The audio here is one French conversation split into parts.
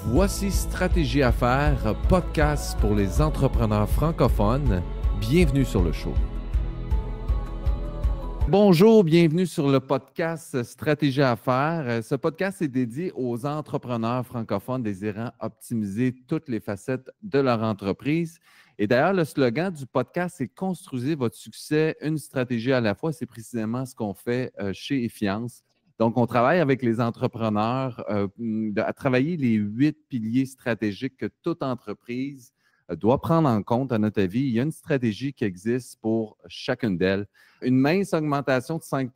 Voici Stratégie Affaires, podcast pour les entrepreneurs francophones. Bienvenue sur le show. Bonjour, bienvenue sur le podcast Stratégie Affaires. Ce podcast est dédié aux entrepreneurs francophones désirant optimiser toutes les facettes de leur entreprise. Et d'ailleurs, le slogan du podcast, c'est « Construisez votre succès, une stratégie à la fois ». C'est précisément ce qu'on fait chez Effiance. Donc, on travaille avec les entrepreneurs à travailler les 8 piliers stratégiques que toute entreprise doit prendre en compte, à notre avis. Il y a une stratégie qui existe pour chacune d'elles. Une mince augmentation de 5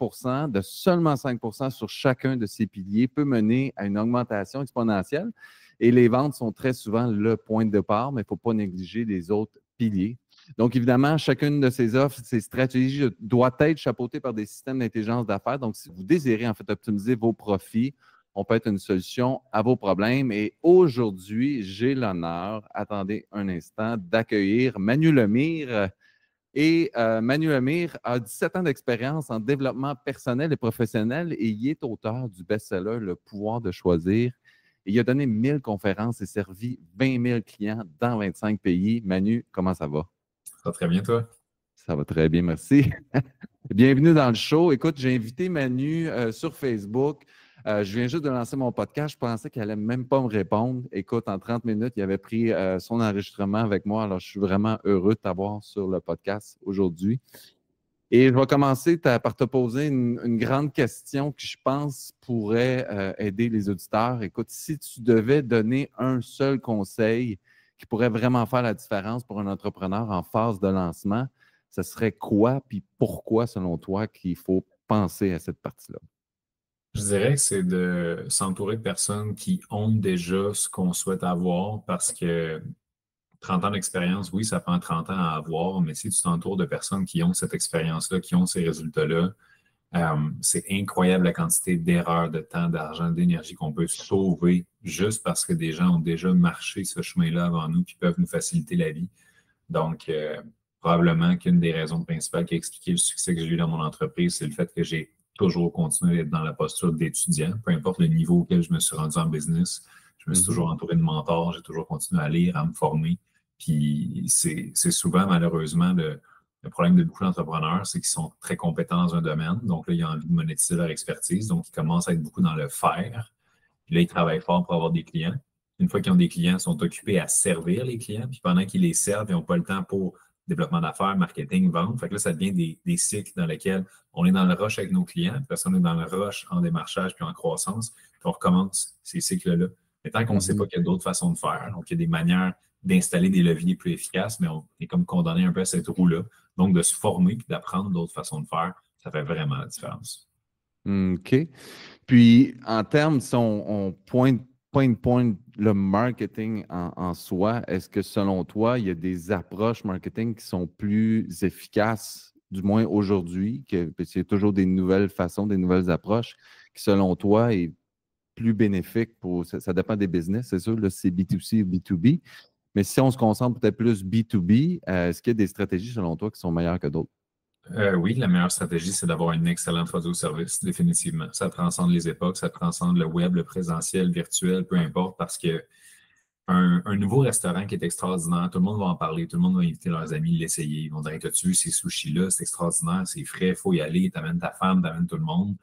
de seulement 5 sur chacun de ces piliers peut mener à une augmentation exponentielle. Et les ventes sont très souvent le point de départ, mais il ne faut pas négliger les autres piliers. Donc, évidemment, chacune de ces offres, ces stratégies doit être chapeautée par des systèmes d'intelligence d'affaires. Donc, si vous désirez en fait optimiser vos profits, on peut être une solution à vos problèmes. Et aujourd'hui, j'ai l'honneur, attendez un instant, d'accueillir Manu Lemire. Et Manu Lemire a 17 ans d'expérience en développement personnel et professionnel et il est auteur du best-seller Le pouvoir de choisir. Et il a donné 1000 conférences et servi 20 000 clients dans 25 pays. Manu, comment ça va? Ça va très bien, toi? Ça va très bien, merci. Bienvenue dans le show. Écoute, j'ai invité Manu sur Facebook. Je viens juste de lancer mon podcast. Je pensais qu'elle n'allait même pas me répondre. Écoute, en 30 minutes, il avait pris son enregistrement avec moi. Alors, je suis vraiment heureux de t'avoir sur le podcast aujourd'hui. Et je vais commencer par te poser une grande question qui, je pense, pourrait aider les auditeurs. Écoute, si tu devais donner un seul conseil qui pourrait vraiment faire la différence pour un entrepreneur en phase de lancement, ce serait quoi puis pourquoi, selon toi, qu'il faut penser à cette partie-là? Je dirais que c'est de s'entourer de personnes qui ont déjà ce qu'on souhaite avoir parce que 30 ans d'expérience, oui, ça prend 30 ans à avoir, mais si tu t'entoures de personnes qui ont cette expérience-là, qui ont ces résultats-là, c'est incroyable la quantité d'erreurs, de temps, d'argent, d'énergie qu'on peut sauver juste parce que des gens ont déjà marché ce chemin-là avant nous qui peuvent nous faciliter la vie. Donc, probablement qu'une des raisons principales qui a expliqué le succès que j'ai eu dans mon entreprise, c'est le fait que j'ai toujours continué d'être dans la posture d'étudiant, peu importe le niveau auquel je me suis rendu en business. Je me suis toujours entouré de mentors, j'ai toujours continué à lire, à me former. Puis c'est souvent, malheureusement, le problème de beaucoup d'entrepreneurs, c'est qu'ils sont très compétents dans un domaine. Donc là, ils ont envie de monétiser leur expertise. Donc, ils commencent à être beaucoup dans le faire. Puis là, ils travaillent fort pour avoir des clients. Une fois qu'ils ont des clients, ils sont occupés à servir les clients. Puis pendant qu'ils les servent, ils n'ont pas le temps pour développement d'affaires, marketing, vente. Fait que là, ça devient des cycles dans lesquels on est dans le rush avec nos clients, puis on est dans le rush en démarchage puis en croissance, puis on recommence ces cycles-là. Mais tant qu'on ne sait pas qu'il y a d'autres façons de faire, donc il y a des manières d'installer des leviers plus efficaces, mais on est comme condamné un peu à cette roue-là. Donc, de se former puis d'apprendre d'autres façons de faire, ça fait vraiment la différence. OK. Puis, en termes, si on point le marketing en soi, est-ce que selon toi, il y a des approches marketing qui sont plus efficaces, du moins aujourd'hui, parce qu'il y a toujours des nouvelles façons, des nouvelles approches qui, selon toi, est plus bénéfique pour. Ça dépend des business, c'est sûr, là, c'est B2C ou B2B. Mais si on se concentre peut-être plus B2B, est-ce qu'il y a des stratégies, selon toi, qui sont meilleures que d'autres? Oui, la meilleure stratégie, c'est d'avoir une excellente produit ou service, définitivement. Ça transcende les époques, ça transcende le web, le présentiel, le virtuel, peu importe, parce que un nouveau restaurant qui est extraordinaire, tout le monde va en parler, tout le monde va inviter leurs amis, l'essayer. Ils vont dire, as-tu vu ces sushis-là? C'est extraordinaire, c'est frais, il faut y aller, t'amènes ta femme, t'amènes tout le monde.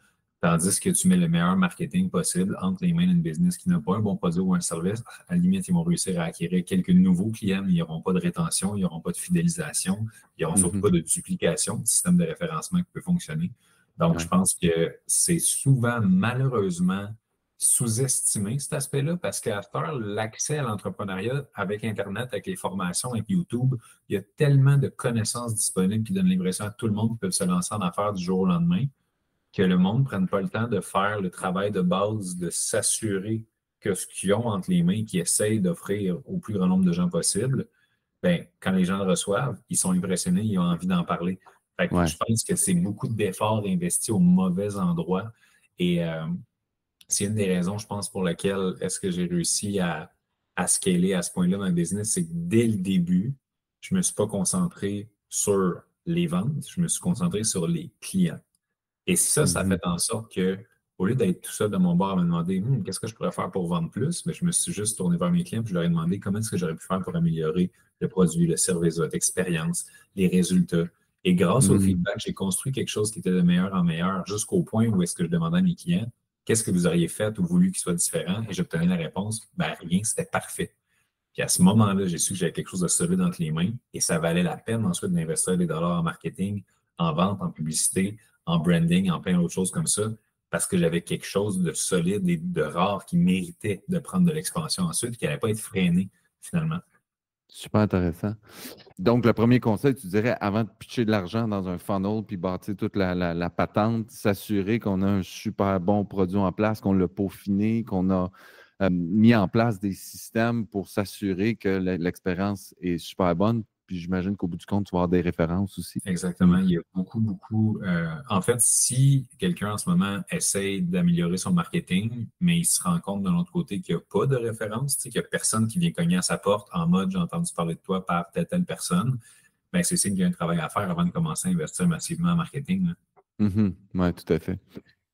Tandis que tu mets le meilleur marketing possible entre les mains d'une business qui n'a pas un bon produit ou un service, à la limite, ils vont réussir à acquérir quelques nouveaux clients, mais ils n'auront pas de rétention, ils n'auront pas de fidélisation, ils n'auront surtout pas de duplication, de système de référencement qui peut fonctionner. Donc, je pense que c'est souvent, malheureusement, sous-estimé cet aspect-là parce qu'à cette heure, l'accès à l'entrepreneuriat avec Internet, avec les formations, avec YouTube, il y a tellement de connaissances disponibles qui donnent l'impression à tout le monde qui peut se lancer en affaires du jour au lendemain que le monde ne prenne pas le temps de faire le travail de base, de s'assurer que ce qu'ils ont entre les mains, qu'ils essayent d'offrir au plus grand nombre de gens possible, ben, quand les gens le reçoivent, ils sont impressionnés, ils ont envie d'en parler. Fait que je pense que c'est beaucoup d'efforts investis au mauvais endroit. Et c'est une des raisons, je pense, pour laquelle est-ce que j'ai réussi à scaler à ce point-là dans le business, c'est que dès le début, je ne me suis pas concentré sur les ventes, je me suis concentré sur les clients. Et ça fait en sorte que au lieu d'être tout seul de mon bord à me demander qu'est-ce que je pourrais faire pour vendre plus, mais je me suis juste tourné vers mes clients et je leur ai demandé comment est-ce que j'aurais pu faire pour améliorer le produit, le service, votre expérience, les résultats. Et grâce au Mhm. feedback, j'ai construit quelque chose qui était de meilleur en meilleur jusqu'au point où est-ce que je demandais à mes clients qu'est-ce que vous auriez fait ou voulu qu'il soit différent et j'obtenais la réponse, ben rien, c'était parfait. Puis à ce moment-là, j'ai su que j'avais quelque chose de solide entre les mains et ça valait la peine ensuite d'investir des dollars en marketing, en vente, en publicité, en branding, en plein d'autres choses comme ça, parce que j'avais quelque chose de solide et de rare qui méritait de prendre de l'expansion ensuite, qui n'allait pas être freiné finalement. Super intéressant. Donc, le premier conseil, tu dirais, avant de pitcher de l'argent dans un funnel puis bâtir toute la patente, s'assurer qu'on a un super bon produit en place, qu'on l'a peaufiné, qu'on a mis en place des systèmes pour s'assurer que l'expérience est super bonne. Puis j'imagine qu'au bout du compte, tu vas avoir des références aussi. Exactement. Il y a beaucoup. En fait, si quelqu'un en ce moment essaye d'améliorer son marketing, mais il se rend compte de l'autre côté qu'il n'y a pas de référence, qu'il n'y a personne qui vient cogner à sa porte en mode j'ai entendu parler de toi par telle personne, ben c'est signe qu'il y a un travail à faire avant de commencer à investir massivement en marketing, là. Oui, tout à fait.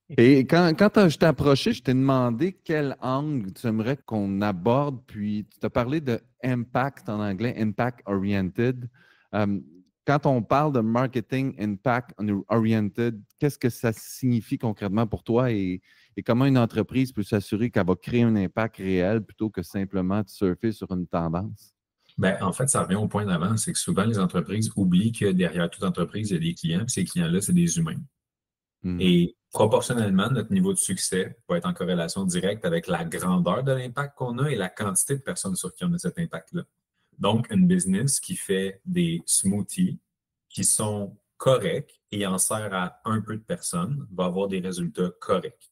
Et quand je t'ai approché, je t'ai demandé quel angle tu aimerais qu'on aborde, puis tu as parlé de impact en anglais, impact oriented. Euh, Quand on parle de marketing impact oriented, qu'est-ce que ça signifie concrètement pour toi et comment une entreprise peut s'assurer qu'elle va créer un impact réel plutôt que simplement de surfer sur une tendance? Ben, en fait, ça revient au point d'avant, c'est que souvent les entreprises oublient que derrière toute entreprise, il y a des clients, puis ces clients-là, c'est des humains. Mhm. Et proportionnellement, notre niveau de succès va être en corrélation directe avec la grandeur de l'impact qu'on a et la quantité de personnes sur qui on a cet impact-là. Donc, une business qui fait des smoothies qui sont corrects et en sert à un peu de personnes va avoir des résultats corrects.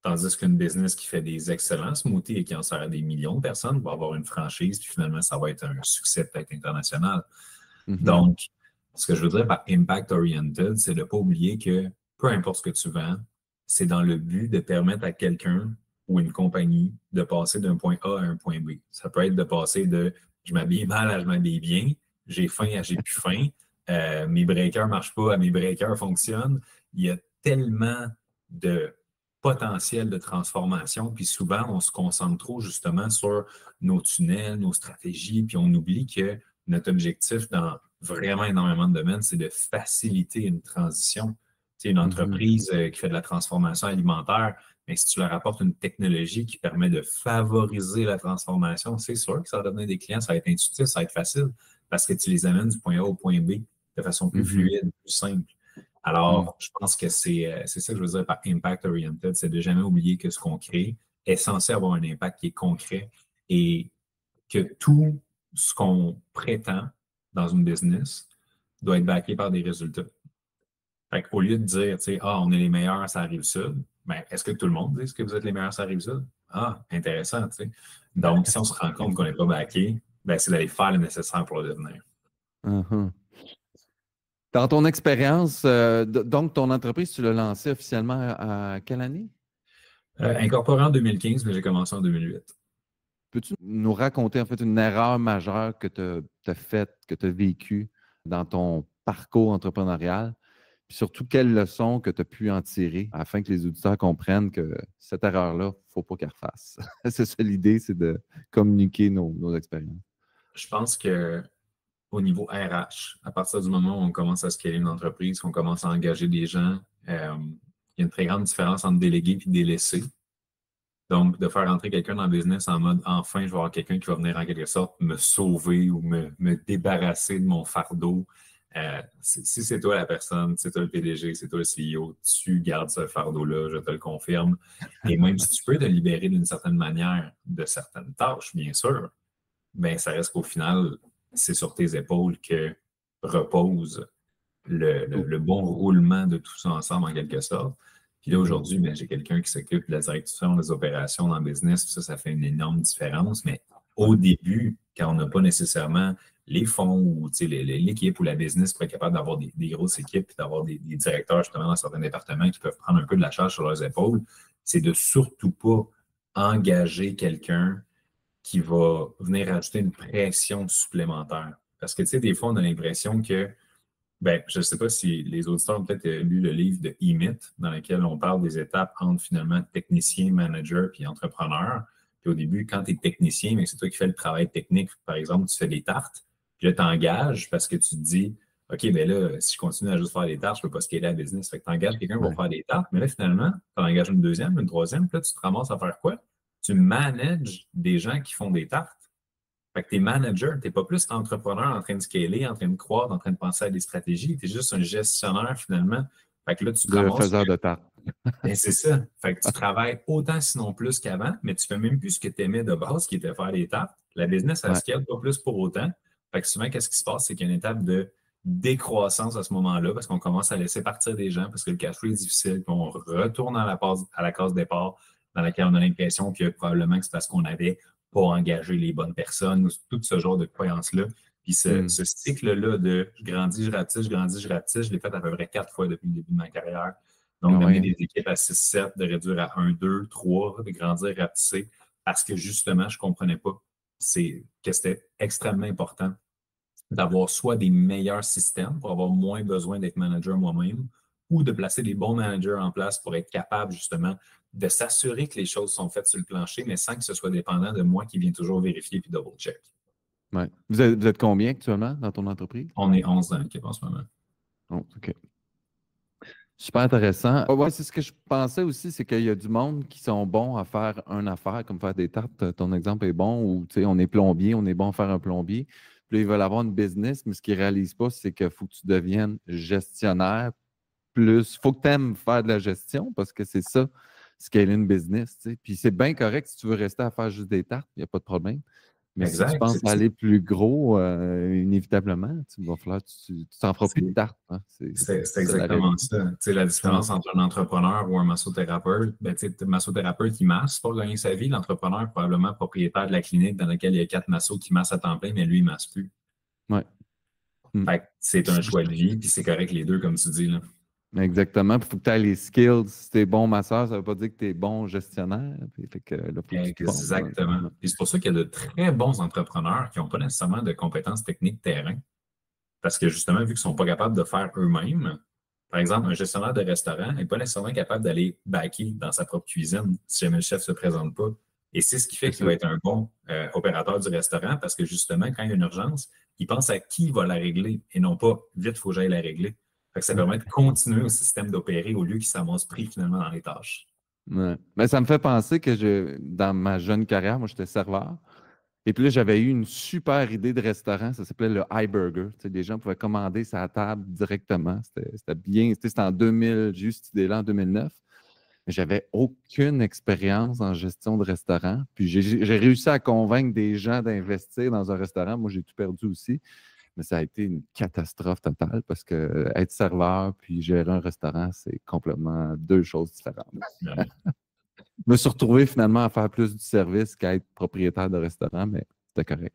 Tandis qu'une business qui fait des excellents smoothies et qui en sert à des millions de personnes va avoir une franchise, puis finalement, ça va être un succès peut-être international. Mhm. Donc, ce que je veux dire par impact oriented, c'est de ne pas oublier que peu importe ce que tu vends, c'est dans le but de permettre à quelqu'un ou une compagnie de passer d'un point A à un point B. Ça peut être de passer de je m'habille mal à je m'habille bien, j'ai faim à j'ai plus faim, mes breakers ne marchent pas à mes breakers fonctionnent. Il y a tellement de potentiel de transformation, puis souvent on se concentre trop justement sur nos tunnels, nos stratégies, puis on oublie que notre objectif dans vraiment énormément de domaines, c'est de faciliter une transition. Tu sais, une Mhm. entreprise qui fait de la transformation alimentaire, mais si tu leur apportes une technologie qui permet de favoriser la transformation, c'est sûr que ça va devenir des clients, ça va être intuitif, ça va être facile, parce que tu les amènes du point A au point B de façon plus Mhm. fluide, plus simple. Mhm. Alors, je pense que c'est ça que je veux dire par impact oriented, c'est de jamais oublier que ce qu'on crée est censé avoir un impact qui est concret et que tout ce qu'on prétend dans une business doit être backé par des résultats. Fait qu'au lieu de dire, tu sais, ah, on est les meilleurs, ça arrive sud, ben, est-ce que tout le monde dit que vous êtes les meilleurs, ça arrive sud? Ah, intéressant, tu sais. Donc, si on se rend compte qu'on n'est pas backé, ben, c'est d'aller faire le nécessaire pour le devenir. Mhm. Dans ton expérience, donc ton entreprise, tu l'as lancée officiellement à quelle année? Incorporé en 2015, mais j'ai commencé en 2008. Peux-tu nous raconter en fait une erreur majeure que tu as faite, que tu as vécue dans ton parcours entrepreneurial? Puis surtout, quelles leçons que tu as pu en tirer afin que les auditeurs comprennent que cette erreur-là, il ne faut pas qu'elle refasse. C'est ça l'idée, c'est de communiquer nos expériences. Je pense que au niveau RH, à partir du moment où on commence à scaler une entreprise, qu'on commence à engager des gens, il y a une très grande différence entre déléguer et délaisser. Donc, de faire entrer quelqu'un dans le business en mode enfin, je vais avoir quelqu'un qui va venir en quelque sorte me sauver ou me débarrasser de mon fardeau. Si c'est toi la personne, c'est toi le PDG, c'est toi le CEO, tu gardes ce fardeau-là, je te le confirme. Et même si tu peux te libérer d'une certaine manière de certaines tâches, bien sûr, ben ça reste qu'au final, c'est sur tes épaules que repose Tout. le bon roulement de tout ça ensemble en quelque sorte. Puis là, Mhm. aujourd'hui, ben, j'ai quelqu'un qui s'occupe de la direction des opérations dans le business. Ça fait une énorme différence. Mais au début, quand on n'a pas nécessairement les fonds ou l'équipe ou la business pour être capable d'avoir des grosses équipes et d'avoir des directeurs justement dans certains départements qui peuvent prendre un peu de la charge sur leurs épaules, c'est de surtout pas engager quelqu'un qui va venir ajouter une pression supplémentaire. Parce que, tu sais, des fois, on a l'impression que Ben, je ne sais pas si les auditeurs ont peut-être lu le livre de E-Myth, dans lequel on parle des étapes entre finalement technicien, manager puis entrepreneur. Puis au début, quand tu es technicien, mais c'est toi qui fais le travail technique. Par exemple, tu fais des tartes, puis là, tu engages parce que tu te dis, OK, ben là, si je continue à juste faire des tartes, je ne peux pas scaler la business. Fait que tu engages quelqu'un pour Ouais. faire des tartes, mais là, finalement, tu en engages une deuxième, une troisième, puis là, tu te ramasses à faire quoi? Tu manages des gens qui font des tartes. Fait que tu es manager, tu n'es pas plus entrepreneur en train de scaler, en train de croire, en train de penser à des stratégies. Tu es juste un gestionnaire finalement. Fait que là, tu te De ramasses. faiseur de tarte. Ben, c'est ça. Fait que tu travailles autant, sinon plus qu'avant, mais tu fais même plus ce que tu aimais de base, qui était faire des tartes. La business, elle Ouais. scale pas plus pour autant. Fait que souvent, qu'est-ce qui se passe? C'est qu'il y a une étape de décroissance à ce moment-là, parce qu'on commence à laisser partir des gens, parce que le cash flow est difficile, puis on retourne à la case départ, dans laquelle on a l'impression que probablement que c'est parce qu'on n'avait pas engagé les bonnes personnes, ou tout ce genre de croyances-là. Puis Hmm. ce cycle-là de je grandis, je rapetisse, je grandis, je rapetisse, je l'ai fait à peu près 4 fois depuis le début de ma carrière. Donc, Ah d'amener ouais. des équipes à 6-7, de réduire à 1, 2, 3, de grandir, rapetisser, parce que justement, je ne comprenais pas que c'était extrêmement important d'avoir soit des meilleurs systèmes pour avoir moins besoin d'être manager moi-même, ou de placer des bons managers en place pour être capable justement de s'assurer que les choses sont faites sur le plancher, mais sans que ce soit dépendant de moi qui viens toujours vérifier puis double-check. Ouais. Vous êtes combien actuellement dans ton entreprise? On est 11 dans l'équipe en ce moment. Oh, OK. Super intéressant. Ouais, c'est ce que je pensais aussi, c'est qu'il y a du monde qui sont bons à faire une affaire, comme faire des tartes. Ton exemple est bon, ou tu sais, on est plombier, on est bon à faire un plombier. Puis là, ils veulent avoir une business, mais ce qu'ils ne réalisent pas, c'est qu'il faut que tu deviennes gestionnaire plus. Il faut que tu aimes faire de la gestion parce que c'est ça, scaler une business. Tu sais. Puis c'est bien correct si tu veux rester à faire juste des tartes, il n'y a pas de problème. Mais si tu Exact. penses aller plus gros, inévitablement, tu vas falloir, tu t'en feras plus de tartes. Hein. C'est C'est ça la exactement réalité. ça. Tu sais, la Ouais. différence entre un entrepreneur ou un massothérapeute, ben, tu sais, le massothérapeute, il masse pour gagner sa vie. L'entrepreneur, probablement propriétaire de la clinique dans laquelle il y a 4 massos qui massent à temps plein, mais lui, il ne masse plus. Ouais. Mm. Fait que c'est un choix de vie, puis c'est correct les deux, comme tu dis, là. Exactement. Il faut que tu aies les skills. Si tu es bon masseur, ça ne veut pas dire que tu es bon gestionnaire. Puis, fait que là, faut que tu te formes. Ouais. Exactement. Ouais. Puis c'est pour ça qu'il y a de très bons entrepreneurs qui n'ont pas nécessairement de compétences techniques terrain. Parce que justement, vu qu'ils ne sont pas capables de faire eux-mêmes, par exemple, un gestionnaire de restaurant n'est pas nécessairement capable d'aller backer dans sa propre cuisine si jamais le chef ne se présente pas. Et c'est ce qui fait C'est qu'il ça. va être un bon opérateur du restaurant parce que justement, quand il y a une urgence, il pense à qui va la régler et non pas vite, il faut que j'aille la régler. Fait que ça permet de continuer au système d'opérer au lieu qu'il s'amasse pris finalement dans les tâches. Ouais. Mais ça me fait penser que dans ma jeune carrière, moi, j'étais serveur. Et puis là, j'avais eu une super idée de restaurant. Ça s'appelait le iBurger. Tu sais, les gens pouvaient commander sa table directement. C'était bien. C'était en 2000, j'ai eu cette idée-là en 2009. Mais j'avais aucune expérience en gestion de restaurant. Puis j'ai réussi à convaincre des gens d'investir dans un restaurant. Moi, j'ai tout perdu aussi. Mais ça a été une catastrophe totale parce que être serveur puis gérer un restaurant, c'est complètement deux choses différentes. Je me suis retrouvé finalement à faire plus du service qu'à être propriétaire de restaurant, mais c'était correct.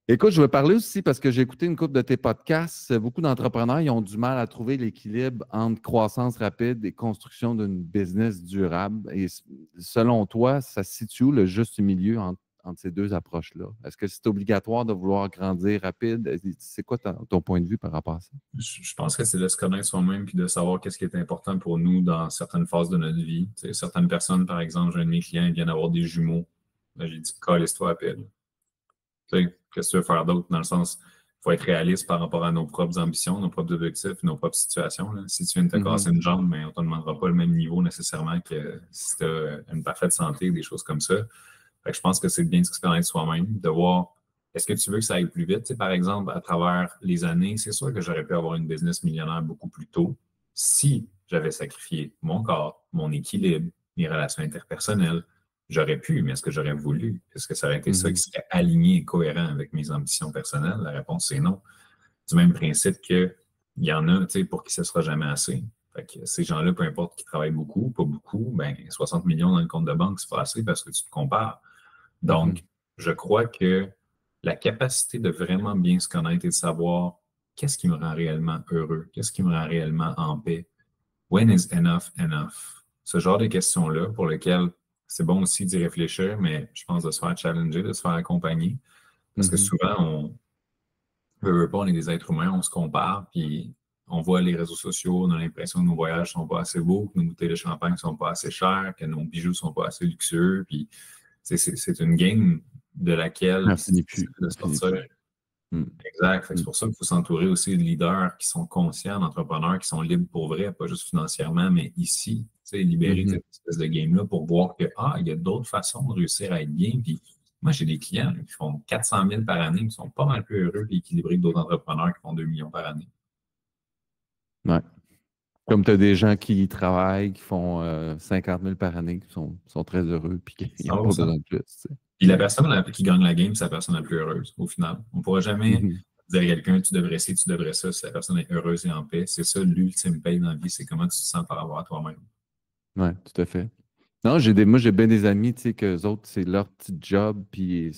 Écoute, je veux parler aussi parce que j'ai écouté une couple de tes podcasts. Beaucoup d'entrepreneurs ils ont du mal à trouver l'équilibre entre croissance rapide et construction d'une business durable. Et selon toi, ça se situe où le juste milieu entre ces deux approches-là? Est-ce que c'est obligatoire de vouloir grandir rapide? C'est quoi ton point de vue par rapport à ça? Je pense que c'est de se connaître soi-même puis de savoir qu'est-ce qui est important pour nous dans certaines phases de notre vie. Tu sais, certaines personnes, par exemple, j'ai un de mes clients, ils viennent d'avoir des jumeaux. Là, j'ai dit, calisse-toi à peine. Tu sais, qu'est-ce que tu veux faire d'autre? Dans le sens, il faut être réaliste par rapport à nos propres ambitions, nos propres objectifs, nos propres situations. Là. Si tu viens de te casser Mhm. une jambe, mais on ne te demandera pas le même niveau nécessairement que si tu as une parfaite santé, des choses comme ça. Fait que je pense que c'est bien de se connaître soi-même, de voir est-ce que tu veux que ça aille plus vite. Tu sais, par exemple, à travers les années, c'est sûr que j'aurais pu avoir une business millionnaire beaucoup plus tôt si j'avais sacrifié mon corps, mon équilibre, mes relations interpersonnelles. J'aurais pu, mais est-ce que j'aurais voulu? Est-ce que ça aurait été ça qui Mhm. serait aligné et cohérent avec mes ambitions personnelles? La réponse est non. Du même principe qu'il y en a, tu sais, pour qui ce ne sera jamais assez. Fait que ces gens-là, peu importe qui travaillent beaucoup, pas beaucoup, ben 60 millions dans le compte de banque, c'est pas assez parce que tu te compares. Mhm. Donc, je crois que la capacité de vraiment bien se connaître et de savoir qu'est-ce qui me rend réellement heureux, qu'est-ce qui me rend réellement en paix, when is enough enough? Ce genre de questions-là pour lesquelles c'est bon aussi d'y réfléchir, mais je pense de se faire challenger, de se faire accompagner. Parce que Mhm. souvent, Veux pas, on est des êtres humains, on se compare, puis on voit les réseaux sociaux, on a l'impression que nos voyages sont pas assez beaux, que nos bouteilles de champagne sont pas assez chères, que nos bijoux sont pas assez luxueux, puis c'est une game de laquelle Ça c'est finit difficile plus. de Ça finit sortir. plus. Mm. Exact. Fait que Mm. c'est pour ça qu'il faut s'entourer aussi de leaders qui sont conscients, d'entrepreneurs qui sont libres pour vrai, pas juste financièrement, mais ici, tu sais, libérer de Mhm. cette espèce de game-là pour voir que, il y a d'autres façons de réussir à être bien. Puis moi, j'ai des clients qui font 400 000 par année, qui sont pas mal plus heureux et équilibrés que d'autres entrepreneurs qui font 2 millions par année. Ouais. Comme tu as des gens qui travaillent, qui font 50 000 par année, qui sont très heureux puis qui n'ont pas 100%. besoin de plus. Tu sais. Puis la personne qui gagne la game, c'est la personne la plus heureuse, au final. On ne pourra jamais Mhm. dire à quelqu'un, tu devrais ci, tu devrais ça, si la personne est heureuse et en paix. C'est ça l'ultime paye dans la vie, c'est comment tu te sens par rapport à toi-même. Oui, tout à fait. Non, moi, j'ai bien des amis, tu sais, qu'eux autres, c'est leur petit job, puis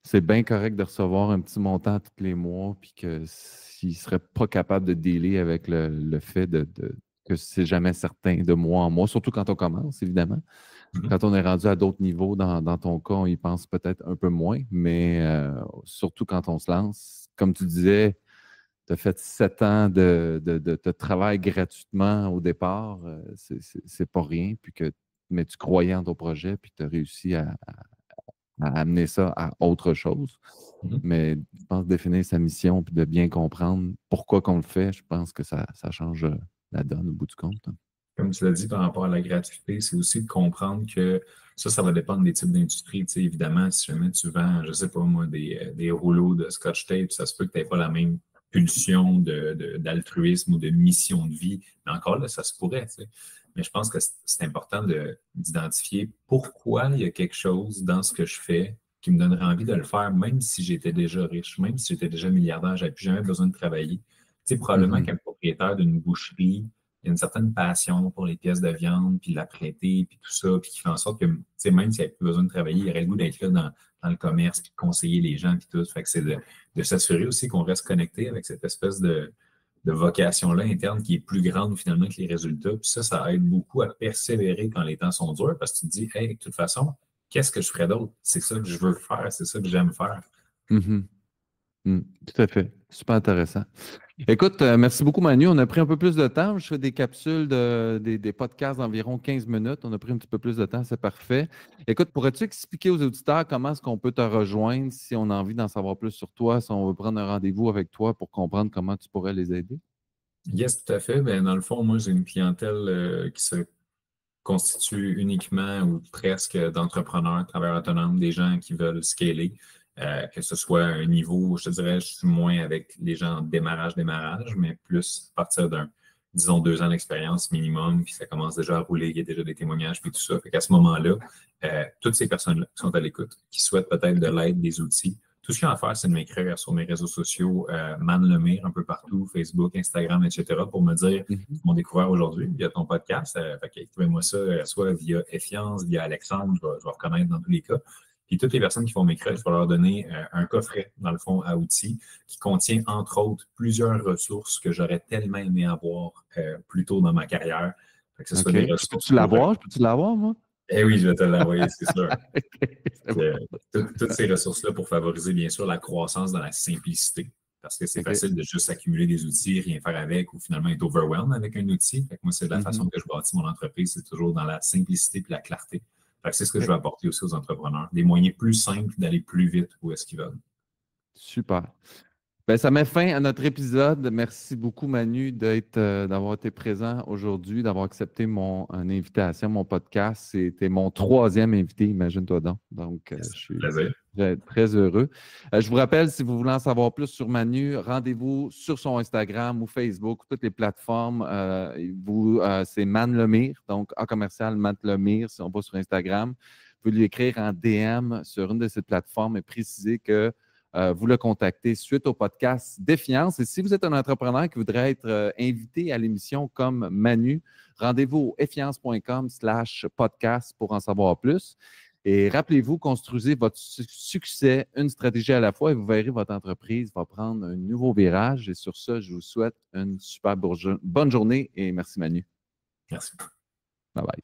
c'est bien correct de recevoir un petit montant tous les mois, puis que s'ils ne seraient pas capables de dealer avec le fait que c'est jamais certain de mois en mois, surtout quand on commence, évidemment. Mhm. Quand on est rendu à d'autres niveaux, dans ton cas, on y pense peut-être un peu moins, mais surtout quand on se lance, comme tu disais, tu as fait 7 ans de travail gratuitement au départ, c'est pas rien, mais tu croyais en ton projet, puis tu as réussi à amener ça à autre chose. Mhm. Mais je pense définir sa mission puis de bien comprendre pourquoi qu'on le fait, je pense que ça change la donne au bout du compte. Comme tu l'as dit par rapport à la gratuité, c'est aussi de comprendre que ça va dépendre des types d'industries. Tu sais, évidemment, si jamais tu vends, je sais pas moi, des rouleaux de scotch tape, ça se peut que tu n'aies pas la même pulsion d'altruisme ou de mission de vie. Mais encore là, ça se pourrait. Tu sais. Mais je pense que c'est important d'identifier pourquoi il y a quelque chose dans ce que je fais qui me donnerait envie de le faire, même si j'étais déjà riche, même si j'étais déjà milliardaire, j'avais plus jamais besoin de travailler. Tu sais, probablement Mhm. qu'un propriétaire d'une boucherie, il y a une certaine passion pour les pièces de viande, puis la prêter, puis tout ça, puis qui fait en sorte que, tu sais, même s'il n'avait plus besoin de travailler, il aurait le goût d'être là dans le commerce, puis de conseiller les gens, puis tout. Fait que c'est de s'assurer aussi qu'on reste connecté avec cette espèce de vocation-là interne qui est plus grande finalement que les résultats. Puis ça aide beaucoup à persévérer quand les temps sont durs, parce que tu te dis, hey, de toute façon, qu'est-ce que je ferais d'autre? C'est ça que je veux faire, c'est ça que j'aime faire. Mhm. Mm. Tout à fait. Super intéressant. Écoute, merci beaucoup, Manu. On a pris un peu plus de temps. Je fais des capsules, des podcasts d'environ 15 minutes. On a pris un petit peu plus de temps, c'est parfait. Écoute, pourrais-tu expliquer aux auditeurs comment est-ce qu'on peut te rejoindre si on a envie d'en savoir plus sur toi, si on veut prendre un rendez-vous avec toi pour comprendre comment tu pourrais les aider? Yes, tout à fait. Ben, dans le fond, moi, j'ai une clientèle qui se constitue uniquement ou presque d'entrepreneurs, travailleurs autonomes, des gens qui veulent scaler, que ce soit un niveau, je te dirais, je suis moins avec les gens en démarrage, mais plus à partir disons, 2 ans d'expérience minimum, puis ça commence déjà à rouler, il y a déjà des témoignages, puis tout ça. Fait qu'à ce moment-là, toutes ces personnes-là qui sont à l'écoute, qui souhaitent peut-être de l'aide, des outils, tout ce qu'il y a à faire, c'est de m'écrire sur mes réseaux sociaux, Man Lemire, un peu partout, Facebook, Instagram, etc., pour me dire Mhm. m'ont découvert aujourd'hui via ton podcast. Fait que écrivez-moi ça soit via Effiance, via Alexandre, je vais reconnaître dans tous les cas. Puis toutes les personnes qui vont m'écrire, je vais leur donner un coffret, dans le fond, à outils, qui contient, entre autres, plusieurs ressources que j'aurais tellement aimé avoir plus tôt dans ma carrière. Fait que ce soit OK. des Je ressources peux-tu pour... l'avoir? Je peux-tu l'avoir, moi? Eh oui, je vais te l'envoyer, c'est sûr. OK, c'est bon. Toutes ces ressources-là pour favoriser, bien sûr, la croissance dans la simplicité. Parce que c'est OK. facile de juste accumuler des outils, rien faire avec, ou finalement être overwhelmed avec un outil. Fait que moi, c'est de la façon Mhm. que je bâtis mon entreprise, c'est toujours dans la simplicité et la clarté. Fait que c'est ce que je OK. veux apporter aussi aux entrepreneurs. Des moyens plus simples d'aller plus vite où est-ce qu'ils veulent. Super. Ben, ça met fin à notre épisode. Merci beaucoup, Manu, d'avoir été présent aujourd'hui, d'avoir accepté mon invitation, mon podcast. C'était mon troisième invité, imagine-toi donc. Donc, je suis Plaisir. très heureux. Je vous rappelle, si vous voulez en savoir plus sur Manu, rendez-vous sur son Instagram ou Facebook, toutes les plateformes. C'est Man Lemire, donc A commercial Man Lemire, si on va sur Instagram. Vous pouvez lui écrire en DM sur une de ces plateformes et préciser que vous le contactez suite au podcast Défiance. Et si vous êtes un entrepreneur qui voudrait être invité à l'émission comme Manu, rendez-vous au effiance.com/podcast pour en savoir plus. Et rappelez-vous, construisez votre succès une stratégie à la fois et vous verrez votre entreprise va prendre un nouveau virage. Et sur ça, je vous souhaite une super bonne journée et merci Manu. Merci. Bye bye.